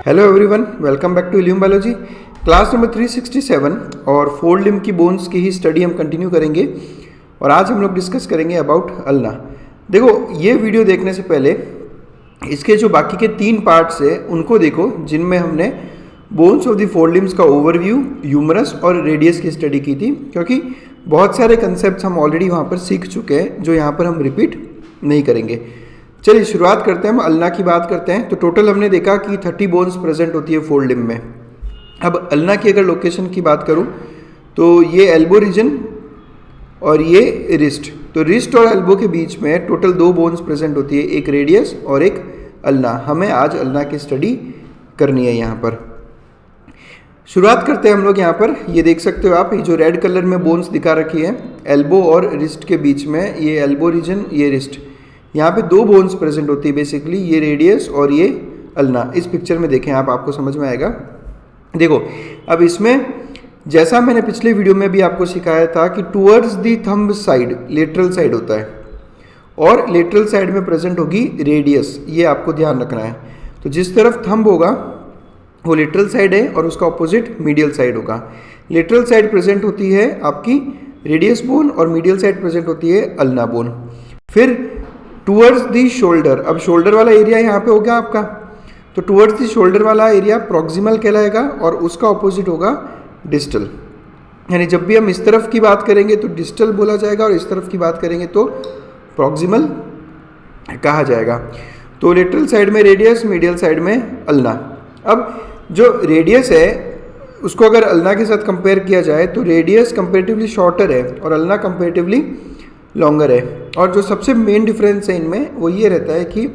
Hello everyone, welcome back to Illume biology class number 367 और four limb की bones की ही study हम continue करेंगे। और आज हम लोग डिस्कस करेंगे अबाउट अल्ना। देखो, ये वीडियो देखने से पहले इसके जो बाकी के 3 पार्ट्स हैं उनको देखो, जिनमें हमने bones of the four limbs का ओवरव्यू, ह्यूमरस और रेडियस की स्टडी की थी, क्योंकि बहुत सारे कंसेप्ट हम ऑलरेडी वहाँ पर सीख चुके हैं जो यहाँ पर हम रिपीट नहीं करेंगे। चलिए शुरुआत करते हैं, हम अल्ना की बात करते हैं। तो टोटल हमने देखा कि 30 बोन्स प्रेजेंट होती है फोर लिम्ब में। अब अल्ना की अगर लोकेशन की बात करूं तो ये एल्बो रीजन और ये रिस्ट। तो रिस्ट और एल्बो के बीच में टोटल 2 बोन्स प्रेजेंट होती है, एक रेडियस और एक अल्ना। हमें आज अल्ना की स्टडी करनी है। यहाँ पर शुरुआत करते हैं हम लोग। यहाँ पर ये देख सकते हो आप, ये जो रेड कलर में बोन्स दिखा रखी है एल्बो और रिस्ट के बीच में, ये एल्बो रीजन, ये रिस्ट। यहाँ पे 2 बोन्स प्रेजेंट होती है बेसिकली, ये रेडियस और ये अल्ना। इस पिक्चर में देखें आप, आपको समझ में आएगा। देखो, अब इसमें जैसा मैंने पिछले वीडियो में भी आपको सिखाया था कि towards the thumb side lateral side होता है और लेटरल साइड में प्रेजेंट होगी रेडियस। ये आपको ध्यान रखना है। तो जिस तरफ थंब होगा वो लेटरल साइड है और उसका ऑपोजिट मीडियल साइड होगा। लेटरल साइड प्रेजेंट होती है आपकी रेडियस बोन और मीडियल साइड प्रेजेंट होती है अल्ना बोन। फिर टूवर्ड्स दी शोल्डर, अब शोल्डर वाला एरिया यहाँ पे हो गया आपका। तो टूवर्ड्स दी शोल्डर वाला एरिया प्रॉक्सिमल कहलाएगा और उसका ऑपोजिट होगा डिस्टल। यानी जब भी हम इस तरफ की बात करेंगे तो डिस्टल बोला जाएगा और इस तरफ की बात करेंगे तो प्रॉक्सिमल कहा जाएगा। तो लेटरल साइड में रेडियस, मीडियल साइड में अल्ना। अब जो रेडियस है उसको अगर अल्ना के साथ कंपेयर किया जाए तो रेडियस कंपेरेटिवली शॉर्टर है और अल्ना कंपेरेटिवली लॉन्गर है। और जो सबसे मेन डिफरेंस है इनमें वो ये रहता है कि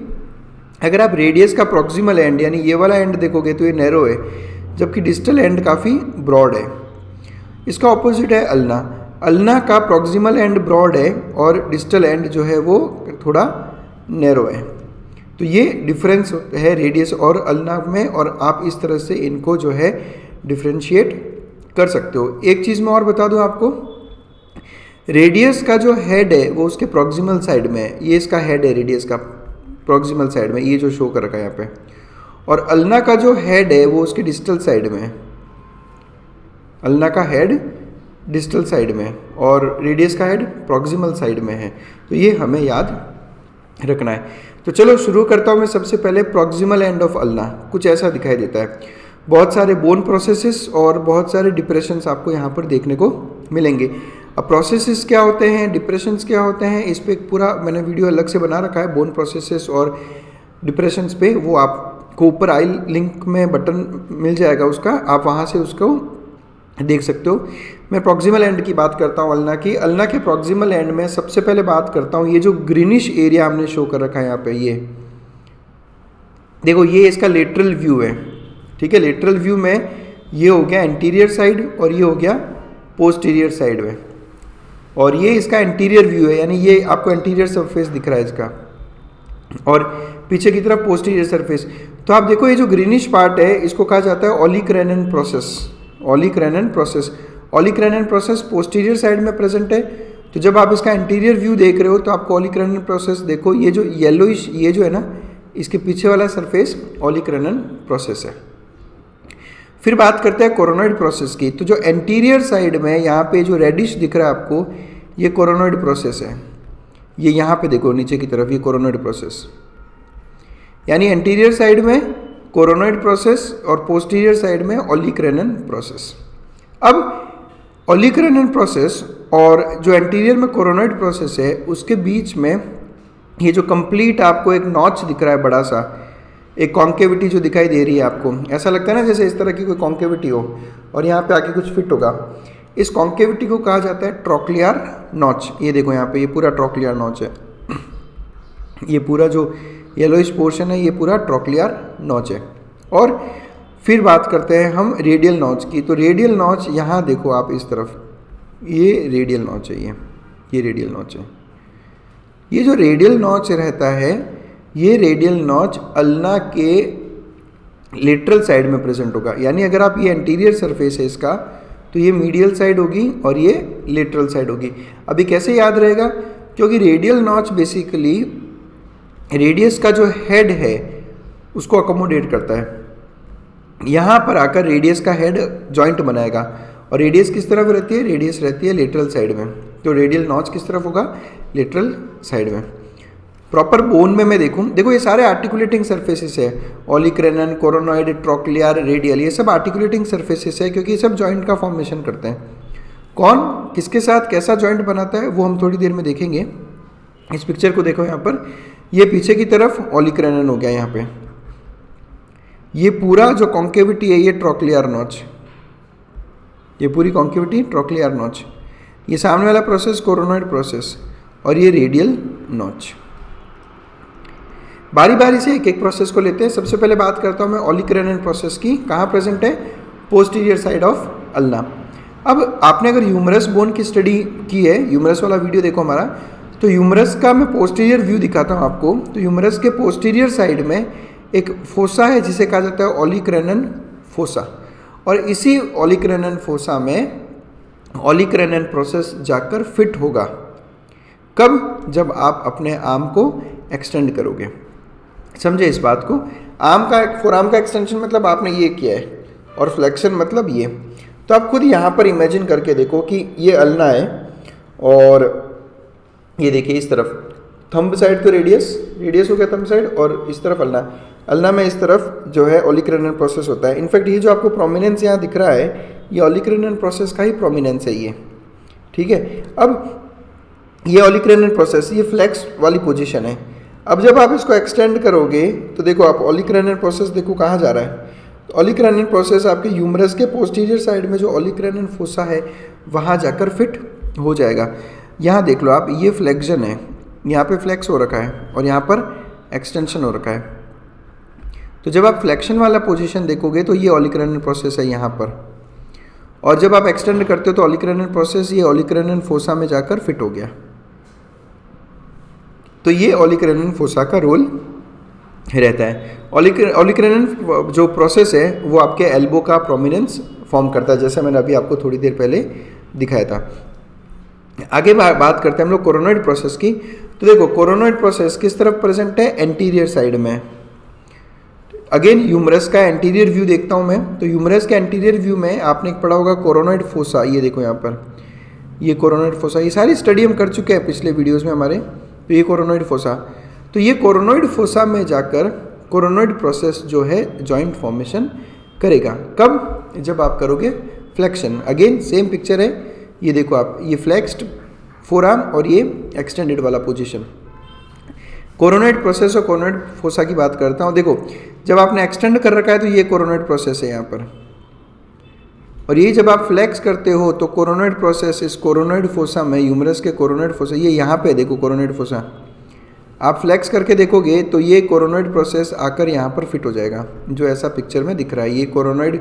अगर आप रेडियस का प्रॉक्सिमल एंड यानी ये वाला एंड देखोगे तो ये नैरो है, जबकि डिस्टल एंड काफ़ी ब्रॉड है। इसका ऑपोजिट है अल्ना। अल्ना का प्रॉक्सिमल एंड ब्रॉड है और डिस्टल एंड जो है वो थोड़ा नैरो है। तो ये डिफरेंस है रेडियस और अल्ना में, और आप इस तरह से इनको जो है डिफ्रेंशिएट कर सकते हो। एक चीज़ मैं और बता दूं आपको, रेडियस का जो हेड है वो उसके प्रॉक्सिमल साइड में है। ये इसका हेड है रेडियस का प्रॉक्सिमल साइड में, ये जो शो कर रखा है यहाँ पे। और अल्ना का जो हेड है वो उसके डिस्टल साइड में है। अल्ना का हेड डिस्टल साइड में और रेडियस का हेड प्रॉक्सिमल साइड में है। तो ये हमें याद रखना है। तो चलो शुरू करता हूँ मैं। सबसे पहले प्रॉक्सिमल एंड ऑफ अल्ना कुछ ऐसा दिखाई देता है। बहुत सारे बोन प्रोसेसेस और बहुत सारे डिप्रेशंस आपको यहाँ पर देखने को मिलेंगे। अब प्रोसेसेस क्या होते हैं, डिप्रेशंस क्या होते हैं, इस पर पूरा मैंने वीडियो अलग से बना रखा है बोन प्रोसेसेस और डिप्रेशंस पे। वो आपको ऊपर आई लिंक में बटन मिल जाएगा उसका, आप वहाँ से उसको देख सकते हो। मैं प्रॉक्सिमल एंड की बात करता हूँ अल्ना की। अल्ना के प्रॉक्सिमल एंड में सबसे पहले बात करता हूँ, ये जो ग्रीनिश एरिया हमने शो कर रखा है यहाँ पे, ये देखो, ये इसका लेटरल व्यू है। ठीक है, लेटरल व्यू में ये हो गया एंटीरियर साइड और ये हो गया पोस्टीरियर साइड में, और ये इसका एंटीरियर व्यू है, यानी ये आपको एंटीरियर सरफेस दिख रहा है इसका, और पीछे की तरफ पोस्टीरियर सरफेस। तो आप देखो, ये जो ग्रीनिश पार्ट है इसको कहा जाता है olecranon process. Olecranon process, olecranon process posterior side में प्रेजेंट है। तो जब आप इसका एंटीरियर व्यू देख रहे हो तो आपको ओलिक्रैनन प्रोसेस देखो, ये जो येलोइश, ये जो है ना, इसके पीछे वाला सरफेस ओलिक्रैनन प्रोसेस है। फिर बात करते हैं कोरोनॉइड प्रोसेस की। तो जो एंटीरियर साइड में यहाँ पे जो रेडिश दिख रहा है आपको, ये कोरोनॉइड प्रोसेस है। ये यहाँ पे देखो नीचे की तरफ, ये कोरोनॉइड प्रोसेस, यानी एंटीरियर साइड में कोरोनॉइड प्रोसेस और पोस्टीरियर साइड में ओलिक्रैनन प्रोसेस। अब ओलिक्रैनन प्रोसेस और जो एंटीरियर में कोरोनॉइड प्रोसेस है उसके बीच में ये जो कंप्लीट आपको एक नॉच दिख रहा है, बड़ा सा एक कॉन्केविटी जो दिखाई दे रही है आपको, ऐसा लगता है ना जैसे इस तरह की कोई कॉन्केविटी हो और यहाँ पे आके कुछ फिट होगा। इस कॉन्केविटी को कहा जाता है ट्रोक्लियर नॉच। ये देखो यहाँ पे, ये पूरा ट्रोक्लियर नॉच है। ये पूरा जो येलोइश पोर्शन है ये पूरा ट्रोक्लियर नॉच है। और फिर बात करते हैं हम रेडियल नॉच की। तो रेडियल नॉच यहाँ देखो आप इस तरफ, ये रेडियल नॉच है, ये रेडियल नॉच है। ये जो रेडियल नॉच रहता है, ये रेडियल नॉच अल्ना के लेटरल साइड में प्रेजेंट होगा। यानी अगर आप, ये एंटीरियर सरफेस है इसका, तो ये मीडियल साइड होगी और ये लेटरल साइड होगी। अभी कैसे याद रहेगा, क्योंकि रेडियल नॉच बेसिकली रेडियस का जो हेड है उसको अकोमोडेट करता है। यहाँ पर आकर रेडियस का हेड जॉइंट बनाएगा। और रेडियस किस तरफ रहती है? रेडियस रहती है लेटरल साइड में। तो रेडियल नॉच किस तरफ होगा? लेटरल साइड में। प्रॉपर बोन में मैं देखो ये सारे आर्टिकुलेटिंग सर्फेसिस है, ओलिक्रैनन, कोरोनॉइड, ट्रोक्लियर, रेडियल, ये सब आर्टिकुलेटिंग सर्फेसिस है क्योंकि ये सब जॉइंट का फॉर्मेशन करते हैं। कौन किसके साथ कैसा जॉइंट बनाता है वो हम थोड़ी देर में देखेंगे। इस पिक्चर को देखो यहाँ पर, ये पीछे की तरफ ओलिक्रैनन हो गया यहाँ पे, ये पूरा जो कॉन्केविटी है ये ट्रोक्लियर नॉच, ये पूरी कॉन्केविटी ट्रोक्लियर नॉच, ये सामने वाला प्रोसेस कोरोनॉइड प्रोसेस, और ये रेडियल नॉच। बारी बारी से एक एक प्रोसेस को लेते हैं। सबसे पहले बात करता हूँ मैं ओलिक्रैनन प्रोसेस की। कहाँ प्रेजेंट है? Posterior side of ulna. अब आपने अगर ह्यूमरस बोन की स्टडी की है, ह्यूमरस वाला वीडियो देखो हमारा, तो ह्यूमरस का मैं पोस्टीरियर व्यू दिखाता हूँ आपको। तो ह्यूमरस के पोस्टीरियर साइड में एक फोसा है जिसे कहा जाता है ओलिक्रैनन फोसा, और इसी ओलिक्रैनन फोसा में ओलिक्रैनन प्रोसेस जाकर फिट होगा। कब? जब आप अपने आर्म को एक्सटेंड करोगे। समझे इस बात को? आर्म का, फोरआर्म का एक्सटेंशन मतलब आपने ये किया है, और फ्लेक्शन मतलब ये। तो आप खुद यहाँ पर इमेजिन करके देखो कि ये अल्ना है, और ये देखिए इस तरफ थंब साइड तो रेडियस हो गया थंब साइड, और इस तरफ अल्ना में इस तरफ जो है ओलिक्रैनन प्रोसेस होता है। इनफैक्ट ये जो आपको प्रोमिनेंस यहाँ दिख रहा है, ये ओलिक्रैनन प्रोसेस का ही प्रोमिनेंस है ये, ठीक है। अब ये ओलिक्रैनन प्रोसेस, ये फ्लेक्स वाली पोजीशन है। अब जब आप इसको एक्सटेंड करोगे तो देखो आप ओलिक्रैनन प्रोसेस देखो कहाँ जा रहा है। तो ओलिक्रैनन प्रोसेस आपके ह्यूमरस के पोस्टीरियर साइड में जो ओलिक्रैनन फोसा है वहाँ जाकर फिट हो जाएगा। यहाँ देख लो आप, ये फ्लेक्शन है, यहाँ पे फ्लेक्स हो रखा है और यहाँ पर एक्सटेंशन हो रखा है। तो जब आप फ्लेक्शन वाला पोजीशन देखोगे तो ये ओलिक्रैनन प्रोसेस है यहाँ पर, और जब आप एक्सटेंड करते हो तो ओलिक्रैनन प्रोसेस ये ओलिक्रैनन फोसा में जाकर फिट हो गया। तो ये ओलिक्रैनन फोसा का रोल रहता है। ओलिक्रैनन जो प्रोसेस है वो आपके एल्बो का प्रोमिनेंस फॉर्म करता है, जैसे मैंने अभी आपको थोड़ी देर पहले दिखाया था। आगे बात करते हैं हम लोग कोरोनॉइड प्रोसेस की। तो देखो कोरोनॉइड प्रोसेस किस तरफ प्रेजेंट है? एंटीरियर साइड में। अगेन ह्यूमरस का एंटीरियर व्यू देखता हूँ मैं। तो ह्यूमरस के एंटीरियर व्यू में आपने पढ़ा होगा कोरोनॉइड फोसा, ये देखो यहाँ पर, ये कोरोनॉइड फोसा, ये सारी स्टडी हम कर चुके हैं पिछले वीडियोज़ में हमारे। तो ये कोरोनॉइड फोसा, तो ये कोरोनॉइड फोसा में जाकर कोरोनॉइड प्रोसेस जो है जॉइंट फॉर्मेशन करेगा। कब? जब आप करोगे फ्लेक्शन। अगेन सेम पिक्चर है, ये देखो आप, ये फ्लेक्स्ड फोरआर्म और ये एक्सटेंडेड वाला पोजीशन। कोरोनॉइड प्रोसेस और कोरोनॉइड फोसा की बात करता हूँ। देखो जब आपने एक्सटेंड कर रखा है तो ये कोरोनॉइड प्रोसेस है यहाँ पर, और ये जब आप फ्लेक्स करते हो तो कोरोनॉइड प्रोसेस इस कोरोनॉइड फोसा में, ह्यूमरस के कोरोनॉइड फोसा, ये यहाँ पे देखो कोरोनॉइड फोसा, आप फ्लेक्स करके देखोगे तो ये कोरोनॉइड प्रोसेस आकर यहाँ पर फिट हो जाएगा, जो ऐसा पिक्चर में दिख रहा है। ये कोरोनॉइड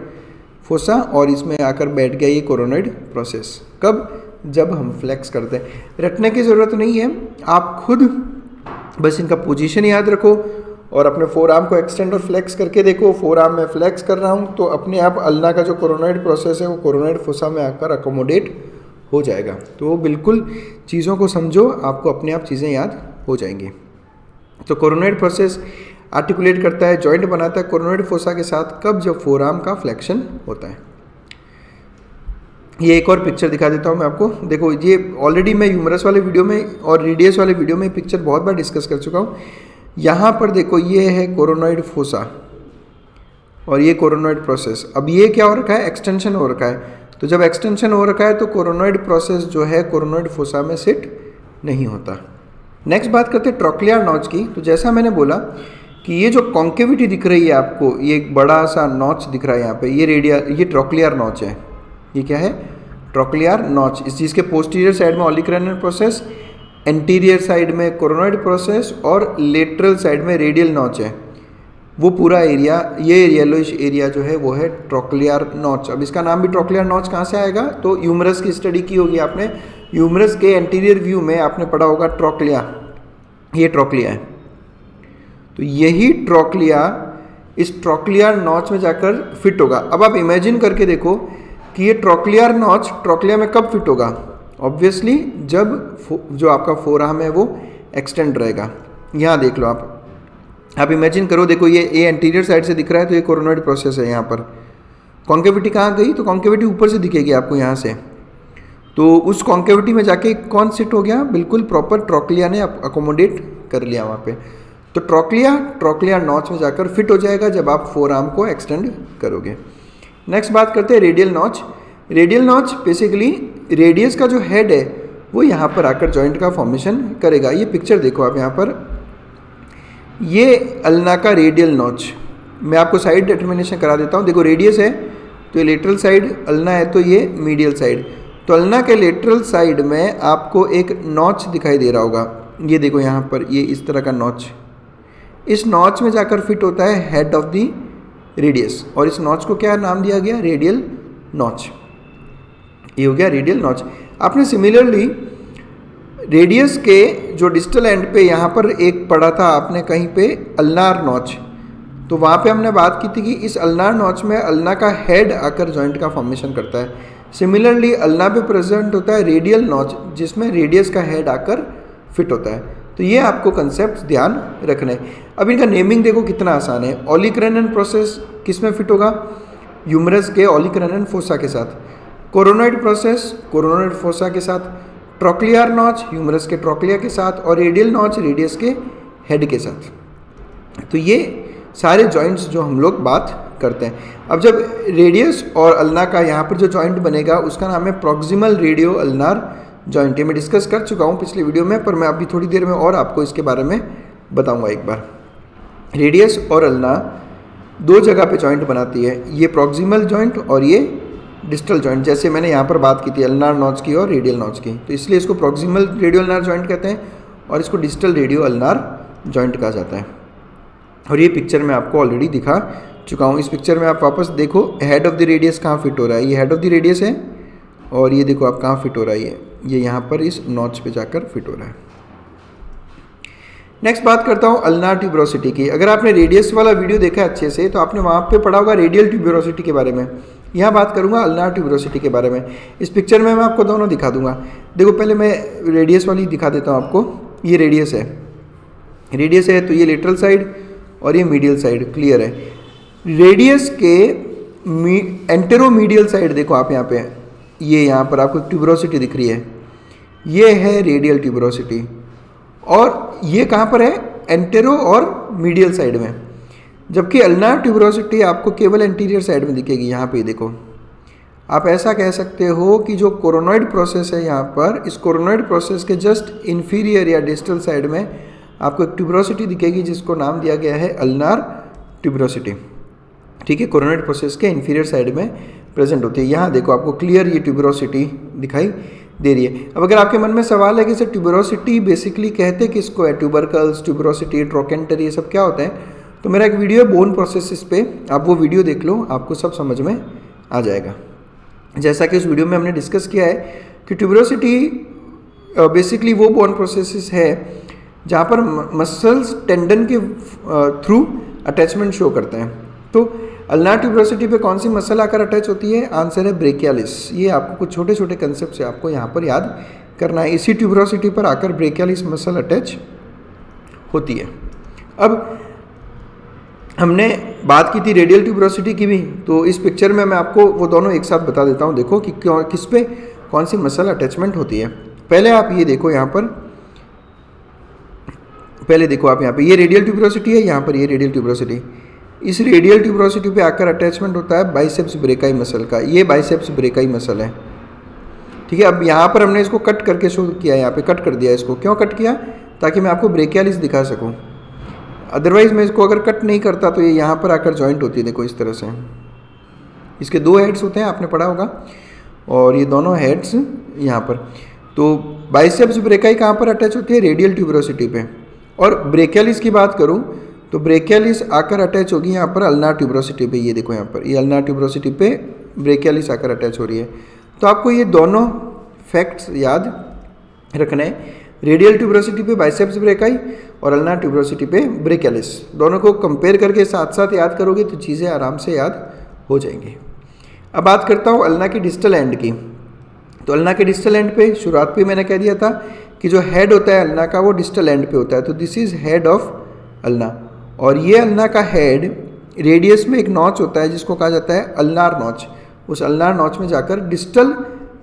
फोसा और इसमें आकर बैठ गया ये कोरोनॉइड प्रोसेस। कब? जब हम फ्लेक्स करते हैं। रटने की ज़रूरत नहीं है, आप खुद बस इनका पोजीशन याद रखो और अपने फोर आर्म को एक्सटेंड और फ्लेक्स करके देखो। फोर आर्म में फ्लेक्स कर रहा हूँ तो अपने आप अल्ना का जो कोरोनॉइड प्रोसेस है वो कोरोनॉइड फोसा में आकर अकोमोडेट हो जाएगा। तो बिल्कुल चीज़ों को समझो, आपको अपने आप चीज़ें याद हो जाएंगी। तो कोरोनॉइड प्रोसेस आर्टिकुलेट करता है, जॉइंट बनाता है कोरोनॉइड फोसा के साथ। कब? जब फोर आर्म का फ्लेक्शन होता है। ये एक और पिक्चर दिखा देता हूँ मैं आपको। देखो ये ऑलरेडी मैं ह्यूमरस वाले वीडियो में और रेडियस वाले वीडियो में पिक्चर बहुत बार डिस्कस कर चुका हूँ। यहाँ पर देखो ये है कोरोनॉइड फोसा और ये कोरोनॉइड प्रोसेस। अब ये क्या हो रखा है? एक्सटेंशन हो रखा है। तो जब एक्सटेंशन हो रखा है तो कोरोनॉइड प्रोसेस जो है कोरोनॉइड फोसा में सिट नहीं होता। नेक्स्ट बात करते हैं ट्रोक्लियर नॉच की। तो जैसा मैंने बोला कि ये जो कॉन्केविटी दिख रही है आपको, ये एक बड़ा सा नॉच दिख रहा है यहाँ पे, ये रेडियल, ये ट्रोक्लियर नॉच है। ये क्या है? Trochlear notch. इस चीज़ के पोस्टीरियर साइड में ओलिक्रैनल प्रोसेस, एंटीरियर साइड में कोरोनॉइड प्रोसेस और लेटरल साइड में रेडियल नॉच है। वो पूरा एरिया, ये येलोइश एरिया जो है वो है ट्रोक्लियर नॉच। अब इसका नाम भी ट्रोक्लियर नॉच कहाँ से आएगा? तो ह्यूमरस की स्टडी की होगी आपने। ह्यूमरस के एंटीरियर व्यू में आपने पढ़ा होगा ट्रोक्लिया, ये ट्रोक्लिया है। तो यही ट्रोक्लिया इस ट्रोक्लियर नॉच में जाकर फिट होगा। अब आप इमेजिन करके देखो कि ये ट्रोक्लियर नॉच ट्रोक्लिया में कब फिट होगा? ऑब्वियसली जब जो आपका फोर आर्म है वो एक्सटेंड रहेगा। यहाँ देख लो आप इमेजिन करो, देखो ये एंटीरियर साइड से दिख रहा है तो ये कोरोनॉइड प्रोसेस है यहाँ पर, कॉन्केविटी कहाँ गई, तो कॉन्केविटी ऊपर से दिखेगी आपको यहाँ से, तो उस कॉन्केविटी में जाके कौन सिट हो गया, बिल्कुल प्रॉपर ट्रोक्लिया ने अकोमोडेट कर लिया वहाँ पे। तो ट्रोक्लिया नॉच में जाकर फिट हो जाएगा जब आप फोर आर्म को एक्सटेंड करोगे। नेक्स्ट बात करते हैं radial notch. Radial notch basically radius का जो हेड है वो यहाँ पर आकर जॉइंट का फॉर्मेशन करेगा। ये पिक्चर देखो आप यहाँ पर, ये अल्ना का रेडियल नॉच। मैं आपको साइड डिटर्मिनेशन करा देता हूँ। देखो रेडियस है तो ये लेटरल साइड, अल्ना है तो ये मीडियल साइड। तो अल्ना के लेटरल साइड में आपको एक नॉच दिखाई दे रहा होगा, ये देखो यहाँ पर, ये इस तरह का नॉच। इस नॉच में जाकर फिट होता है हेड ऑफ द रेडियस, और इस नॉच को क्या नाम दिया गया, रेडियल नॉच। ये हो गया रेडियल नॉच। आपने सिमिलरली रेडियस के जो डिस्टल एंड पे यहाँ पर एक पढ़ा था आपने कहीं पे अल्नार नॉच, तो वहाँ पे हमने बात की थी कि इस अल्नार नॉच में अल्ना का हेड आकर जॉइंट का फॉर्मेशन करता है। सिमिलरली अल्ना पे प्रेजेंट होता है रेडियल नॉच, जिसमें रेडियस का हेड आकर फिट होता है। तो ये आपको कंसेप्ट ध्यान रखना है। अब इनका नेमिंग देखो कितना आसान है। ओलिक्रैनन प्रोसेस किस में फिट होगा, ह्यूमरस के ओलिक्रैनन फोसा के साथ। कोरोनॉइड प्रोसेस कोरोनॉइड फोसा के साथ। ट्रोक्लियर नॉच ह्यूमरस के ट्रोक्लिया के साथ, और रेडियल नॉच रेडियस के हेड के साथ। तो ये सारे जॉइंट्स जो हम लोग बात करते हैं। अब जब रेडियस और अल्ना का यहाँ पर जो जॉइंट बनेगा उसका नाम है प्रॉक्सिमल रेडियो अल्नार जॉइंट। ये मैं डिस्कस कर चुका हूँ पिछले वीडियो में, पर मैं अभी थोड़ी देर में और आपको इसके बारे में बताऊँगा एक बार। रेडियस और अल्ना दो जगह पे जॉइंट बनाती है, ये प्रॉक्सिमल जॉइंट और ये डिस्टल जॉइंट। जैसे मैंने यहाँ पर बात की थी अल्नार नॉच की और रेडियल नॉच की, तो इसलिए इसको प्रॉक्सिमल रेडियो अल्नार जॉइंट कहते हैं और इसको डिस्टल रेडियो अल्नार जॉइंट कहा जाता है। और ये पिक्चर मैं आपको ऑलरेडी दिखा चुका हूँ। इस पिक्चर में आप वापस देखो, हेड ऑफ द रेडियस कहाँ फिट हो रहा है, ये हेड ऑफ द रेडियस है, और ये देखो आप कहाँ फिट हो रहा है, ये यहाँ पर इस नॉच पे जाकर फिट हो रहा है। नेक्स्ट बात करता हूँ अल्नार ट्यूबरोसिटी की। अगर आपने रेडियस वाला वीडियो देखा अच्छे से तो आपने वहाँ पे पढ़ा होगा रेडियल ट्यूबरोसिटी के बारे में। यहाँ बात करूँगा अल्नार ट्यूबरोसिटी के बारे में। इस पिक्चर में मैं आपको दोनों दिखा दूंगा। देखो पहले मैं रेडियस वाली दिखा देता हूँ आपको। ये रेडियस है तो ये लेटरल साइड और ये मीडियल साइड, क्लियर है। रेडियस के एंटेरोमीडियल साइड देखो आप यहाँ पे, ये यहाँ पर आपको ट्यूबरोसिटी दिख रही है, ये है रेडियल ट्यूबरोसिटी। और ये कहाँ पर है, एंटेरो और मीडियल साइड में। जबकि अल्नार ट्यूबरोसिटी आपको केवल एंटीरियर साइड में दिखेगी। यहाँ पे देखो, आप ऐसा कह सकते हो कि जो कोरोनॉइड प्रोसेस है यहाँ पर, इस कोरोनॉइड प्रोसेस के जस्ट इन्फीरियर या डिस्टल साइड में आपको एक ट्यूबरोसिटी दिखेगी जिसको नाम दिया गया है अल्नार ट्यूबरोसिटी। ठीक है, कोरोनॉइड प्रोसेस के इन्फीरियर साइड में प्रेजेंट होती है। यहाँ देखो आपको क्लियर ये ट्यूबरोसिटी दिखाई दे रही है। अब अगर आपके मन में सवाल है कि सर ट्यूबरोसिटी बेसिकली कहते किसको है, ट्यूबरकल्स, ट्यूबरोसिटी, ट्रोकेंटर, ये सब क्या होता है, तो मेरा एक वीडियो है बोन प्रोसेसेस पे, आप वो वीडियो देख लो, आपको सब समझ में आ जाएगा। जैसा कि उस वीडियो में हमने डिस्कस किया है कि ट्यूबरोसिटी बेसिकली वो बोन प्रोसेसेस है जहाँ पर मसल्स टेंडन के थ्रू अटैचमेंट शो करते हैं। तो अल्नार ट्यूबरोसिटी पे कौन सी मसल आकर अटैच होती है, आंसर है ब्रेकियालिस। ये आपको कुछ छोटे छोटे कंसेप्ट से आपको यहाँ पर याद करना है। इसी ट्यूबरोसिटी पर आकर ब्रेकियालिस मसल अटैच होती है। अब हमने बात की थी रेडियल ट्यूबरोसिटी की भी, तो इस पिक्चर में मैं आपको वो दोनों एक साथ बता देता हूँ। देखो कि किस पे कौन सी मसल अटैचमेंट होती है। पहले आप ये देखो, यहाँ पर पहले देखो आप यहाँ पे, ये रेडियल ट्यूबरोसिटी है, यहाँ पर ये रेडियल ट्यूबरोसिटी। इस रेडियल ट्यूबरोसिटी पे आकर अटैचमेंट होता है बाइसेप्स ब्रेकाई मसल का। ये बाइसेप्स ब्रेकाई मसल है। ठीक है, अब यहाँ पर हमने इसको कट करके शो किया, यहाँ पे कट कर दिया इसको। क्यों कट किया, ताकि मैं आपको ब्रेकियालिस दिखा सकूँ। अदरवाइज मैं इसको अगर कट नहीं करता तो ये यहाँ पर आकर जॉइंट होती है। देखो इस तरह से, इसके दो हेड्स होते हैं, आपने पढ़ा होगा, और ये दोनों हेड्स यहाँ पर। तो बाइसेप्स ब्रेकाई कहाँ पर अटैच होती है, रेडियल ट्यूबरोसिटी पे। और ब्रेकियालिस की बात करूँ तो ब्रेकियालिस आकर अटैच होगी यहाँ पर अल्नार ट्यूबरोसिटी पे। ये देखो यहाँ पर, ये अल्नार ट्यूबरोसिटी पे ब्रेकियालिस आकर अटैच हो रही है। तो आपको ये दोनों फैक्ट्स याद रखना है, रेडियल ट्यूबरोसिटी पे बाइसेप्स ब्रेकाई और अल्नार ट्यूबरोसिटी पे ब्रेकियालिस। दोनों को कंपेयर करके साथ साथ याद करोगे तो चीज़ें आराम से याद हो जाएंगी। अब बात करता हूँ अल्ना की डिस्टल एंड की। तो अल्ना के डिस्टल एंड पे शुरुआत पे मैंने कह दिया था कि जो हेड होता है अल्ना का वो डिस्टल एंड पे होता है। तो this is head of ulna, और ये अल्ना का हेड रेडियस में एक नॉच होता है जिसको कहा जाता है अल्नार नॉच। उस अल्नार नॉच में जाकर डिस्टल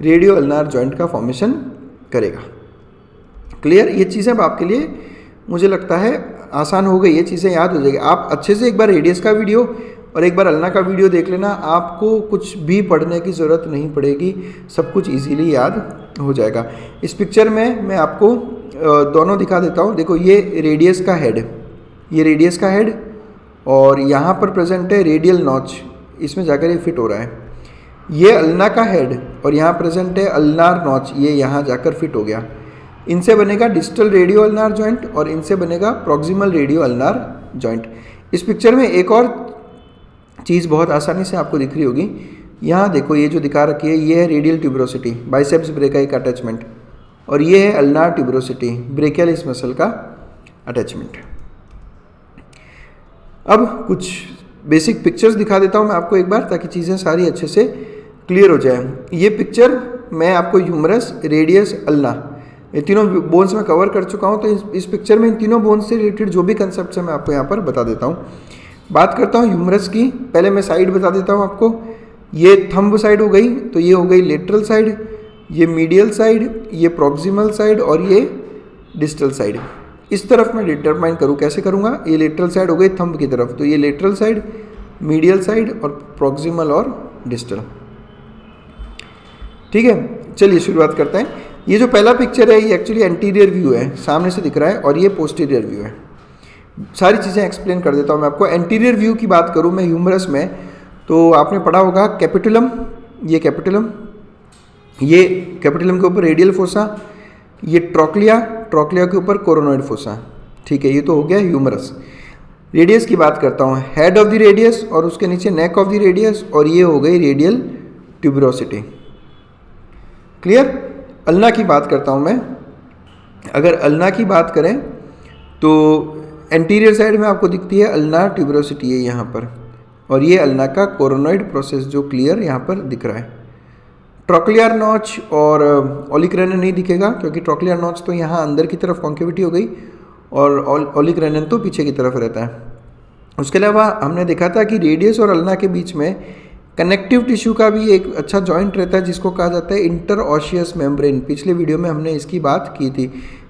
रेडियो अल्नार जॉइंट का फॉर्मेशन करेगा। क्लियर? ये चीज़ें अब आपके लिए मुझे लगता है आसान हो गई, ये चीज़ें याद हो जाएगी। आप अच्छे से एक बार रेडियस का वीडियो और एक बार अल्ना का वीडियो देख लेना, आपको कुछ भी पढ़ने की ज़रूरत नहीं पड़ेगी, सब कुछ इजीली याद हो जाएगा। इस पिक्चर में मैं आपको दोनों दिखा देता हूँ। देखो ये रेडियस का हेड, ये रेडियस का हेड और यहाँ पर प्रेजेंट है रेडियल नॉच, इसमें जाकर ये फिट हो रहा है। ये अल्ना का हेड और यहाँ प्रेजेंट है अल्नार नॉच, ये यहाँ जाकर फिट हो गया। इनसे बनेगा डिस्टल रेडियो अल्नार जॉइंट और इनसे बनेगा प्रॉक्सिमल रेडियो अल्नार जॉइंट। इस पिक्चर में एक और चीज़ बहुत आसानी से आपको दिख रही होगी, यहाँ देखो ये जो दिखा रखी है ये है रेडियल ट्यूबरोसिटी, बाइसेप्स ब्रेकाई का अटैचमेंट, और ये है अल्नार ट्यूबरोसिटी, ब्रेकियलिस मसल का अटैचमेंट। अब कुछ बेसिक पिक्चर्स दिखा देता हूँ मैं आपको एक बार, ताकि चीज़ें सारी अच्छे से क्लियर हो जाए। ये पिक्चर मैं आपको ह्यूमरस, रेडियस, अल्ना, ये तीनों बोन्स में कवर कर चुका हूँ। तो इस पिक्चर में इन तीनों बोन्स से रिलेटेड जो भी कंसेप्ट है मैं आपको यहाँ पर बता देता हूँ। बात करता हूँ ह्यूमरस की, पहले मैं साइड बता देता हूँ आपको। ये थंब साइड हो गई, तो ये हो गई लेटरल साइड, ये मीडियल साइड, ये प्रॉक्सिमल साइड और ये डिस्टल साइड। इस तरफ मैं डिटरमाइन करूँ, कैसे करूँगा, ये लेटरल साइड हो गई थंब की तरफ, तो ये लेटरल साइड, मीडियल साइड और प्रॉक्सिमल और डिस्टल। ठीक है, चलिए शुरुआत करते हैं। ये जो पहला पिक्चर है ये एक्चुअली एंटीरियर व्यू है, सामने से दिख रहा है, और ये पोस्टीरियर व्यू है। सारी चीज़ें एक्सप्लेन कर देता हूँ मैं आपको। एंटीरियर व्यू की बात करूँ मैं ह्यूमरस में, तो आपने पढ़ा होगा कैपिटुलम, ये कैपिटुलम, ये कैपिटुलम के ऊपर रेडियल फोसा, ये ट्रोक्लिया, ट्रोक्लिया के ऊपर कोरोनॉइड फोसा। ठीक है, ये तो हो गया ह्यूमरस। रेडियस की बात करता हूँ, हेड ऑफ द रेडियस और उसके नीचे नेक ऑफ द रेडियस, और ये हो गई रेडियल ट्यूबरोसिटी। क्लियर? अल्ना की बात करता हूँ मैं। अगर अल्ना की बात करें तो एंटीरियर साइड में आपको दिखती है अल्नार ट्यूबरोसिटी है यहाँ पर, और ये अल्ना का कोरोनॉइड प्रोसेस जो क्लियर यहाँ पर दिख रहा है। ट्रोक्लियर नॉच और ओलिक्रैनन नहीं दिखेगा, क्योंकि ट्रोक्लियर नॉच तो यहाँ अंदर की तरफ कॉन्केविटी हो गई और ओलिक्रैनन तो पीछे की तरफ रहता है। उसके अलावा हमने देखा था कि रेडियस और अल्ना के बीच में कनेक्टिव टिश्यू का भी एक अच्छा जॉइंट रहता है जिसको कहा जाता है इंटरऑशियस मेम्ब्रेन। पिछले वीडियो में हमने इसकी बात की थी।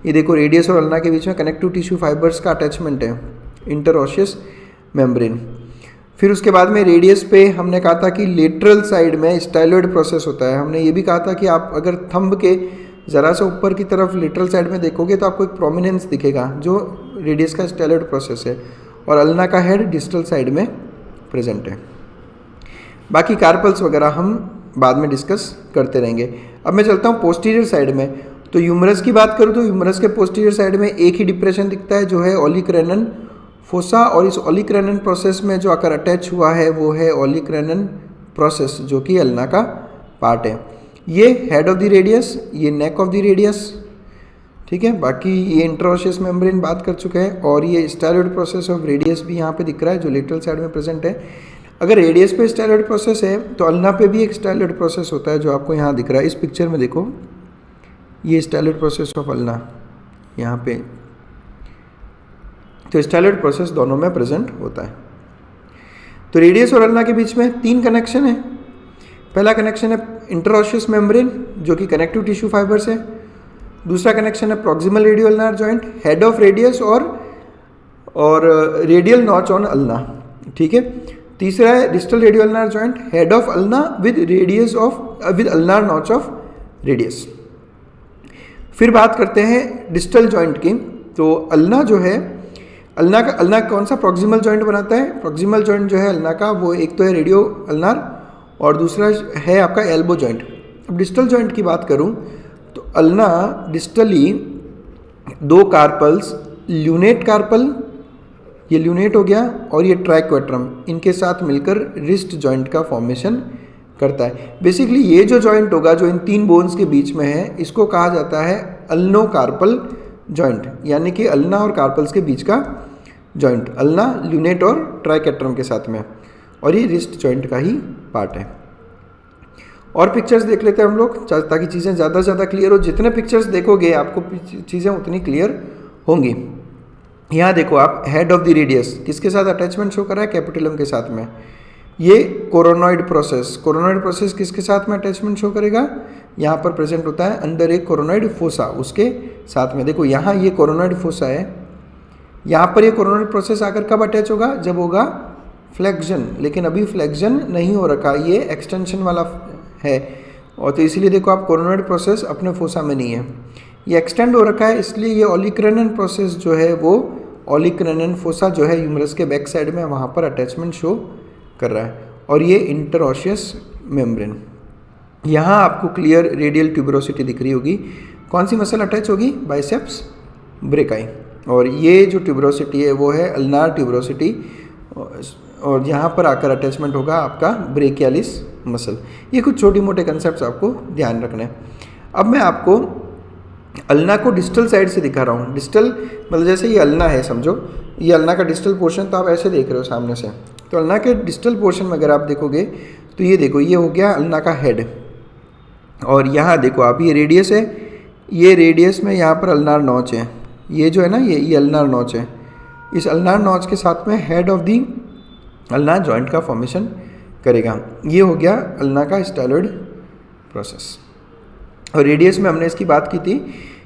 ये देखो रेडियस और अल्ना के बीच में कनेक्टिव टिश्यू फाइबर्स का अटैचमेंट है, इंटरऑशियस मेम्ब्रेन। फिर उसके बाद में रेडियस पे हमने कहा था कि लेटरल साइड में स्टाइलॉइड प्रोसेस होता है। हमने ये भी कहा था कि आप अगर थंब के ज़रा सा ऊपर की तरफ लेटरल साइड में देखोगे तो आपको एक प्रोमिनेंस दिखेगा जो रेडियस का स्टाइलॉइड प्रोसेस है, और अल्ना का हेड डिस्टल साइड में प्रेजेंट है। बाकी कार्पल्स वगैरह हम बाद में डिस्कस करते रहेंगे। अब मैं चलता हूँ पोस्टीरियर साइड में। तो ह्यूमरस की बात करूँ तो ह्यूमरस के पोस्टीरियर साइड में एक ही डिप्रेशन दिखता है जो है ओलिक्रैनन फोसा, और इस ओलिक्रैनन प्रोसेस में जो आकर अटैच हुआ है वो है ओलिक्रैनन प्रोसेस, जो कि अल्ना का पार्ट है। ये हेड ऑफ द रेडियस, ये नेक ऑफ द रेडियस। ठीक है, बाकी ये इंटरऑशियस मेम्ब्रेन बात कर चुके हैं, और ये स्टाइलॉइड प्रोसेस ऑफ रेडियस भी यहाँ पे दिख रहा है जो लेटरल साइड में प्रेजेंट है। अगर रेडियस पे स्टाइलॉइड प्रोसेस है तो अल्ना पे भी एक स्टाइलॉइड प्रोसेस होता है जो आपको यहाँ दिख रहा है। इस पिक्चर में देखो, ये स्टाइलॉइड प्रोसेस ऑफ अल्ना यहाँ पे, तो स्टाइलॉइड प्रोसेस दोनों में प्रेजेंट होता है। तो रेडियस और अल्ना के बीच में 3 कनेक्शन है। पहला कनेक्शन है इंटरऑशियस मेम्ब्रेन जो कि कनेक्टिव टिश्यू फाइबर्स है। दूसरा कनेक्शन है proximal radio ulnar joint, head of radius और रेडियल नॉच ऑन अल्ना। ठीक है, तीसरा है distal radio ulnar joint, head of ulna with ulnar notch of radius. फिर बात करते हैं डिस्टल जॉइंट की। तो अल्ना जो है, अल्ना कौन सा प्रॉक्सिमल जॉइंट बनाता है? प्रॉक्सिमल जॉइंट जो है अल्ना का, वो एक तो है रेडियो अल्नार और दूसरा है आपका एल्बो जॉइंट। अब डिस्टल जॉइंट की बात करूं तो ulna distally 2 carpals, lunate carpal, ये ल्यूनेट हो गया, और ये ट्राइक्वेट्रम, इनके साथ मिलकर रिस्ट जॉइंट का फॉर्मेशन करता है। बेसिकली ये जो जॉइंट होगा जो इन 3 बोन्स के बीच में है, इसको कहा जाता है अल्नो कार्पल जॉइंट, यानी कि अल्ना और कार्पल्स के बीच का जॉइंट, अल्ना, ल्यूनेट और ट्राइकेट्रम के साथ में, और ये रिस्ट जॉइंट का ही पार्ट है। और पिक्चर्स देख लेते हैं हम लोग, ताकि चीज़ें ज़्यादा से ज़्यादा क्लियर हो। जितने पिक्चर्स देखोगे आपको चीज़ें उतनी क्लियर होंगी। यहाँ देखो आप हेड ऑफ द रेडियस किसके साथ अटैचमेंट शो कर रहा है, कैपिटल एम के साथ में। ये कोरोनॉइड प्रोसेस किसके साथ में अटैचमेंट शो करेगा, यहाँ पर प्रेजेंट होता है अंदर एक कोरोनॉइड फोसा, उसके साथ में। देखो यहाँ ये कोरोनॉइड फोसा है, यहाँ पर ये कोरोनॉइड प्रोसेस आकर कब अटैच होगा, जब होगा फ्लेक्शन, लेकिन अभी फ्लेक्शन नहीं हो रखा, ये एक्सटेंशन वाला है। और तो इसीलिए देखो आप कोरोनॉइड प्रोसेस अपने फोसा में नहीं है, ये एक्सटेंड हो रखा है, इसलिए ये ओलिक्रैनन प्रोसेस जो है वो ओलिक्रैनन फोसा जो है ह्यूमरस के बैक साइड में, वहाँ पर अटैचमेंट शो कर रहा है। और ये इंटरऑशियस मेम्ब्रेन, यहाँ आपको क्लियर रेडियल ट्यूबरोसिटी दिख रही होगी। कौन सी मसल अटैच होगी, बाइसेप्स ब्रेकाई। और ये जो ट्यूबरोसिटी है वो है अल्नार ट्यूबरोसिटी, और यहाँ पर आकर अटैचमेंट होगा आपका ब्रेकियालिस मसल। ये कुछ छोटी मोटे कंसेप्ट आपको ध्यान रखने हैं। अब मैं आपको अल्ना को डिस्टल साइड से दिखा रहा हूँ। डिस्टल मतलब जैसे ये अल्ना है, समझो ये अल्ना का डिस्टल पोर्शन, तो आप ऐसे देख रहे हो सामने से। तो अल्ना के डिस्टल पोर्शन में अगर आप देखोगे तो ये देखो, ये हो गया अल्ना का हेड, और यहाँ देखो आप ये रेडियस है, ये रेडियस में यहाँ पर अल्नार नॉच है, ये जो है ना ये अल्नार नॉच है। इस अल्नार नॉच के साथ में head of the ulnar joint का फॉर्मेशन करेगा। ये हो गया अल्ना का स्टाइलॉइड प्रोसेस। और रेडियस में हमने इसकी बात की थी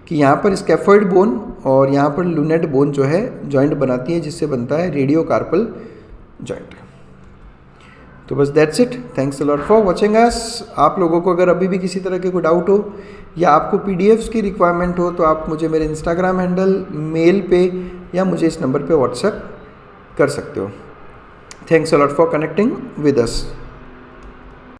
कि यहाँ पर स्कैफोइड बोन और यहाँ पर लूनेट बोन जो है जॉइंट बनाती है, जिससे बनता है रेडियोकार्पल जॉइंट। तो बस that's it, thanks a lot for watching us. आप लोगों को अगर अभी भी किसी तरह के कोई डाउट हो या आपको पीडीएफ्स की रिक्वायरमेंट हो तो आप मुझे मेरे इंस्टाग्राम हैंडल, मेल पे या मुझे इस नंबर पे व्हाट्सएप कर सकते हो। Thanks a lot for connecting with us.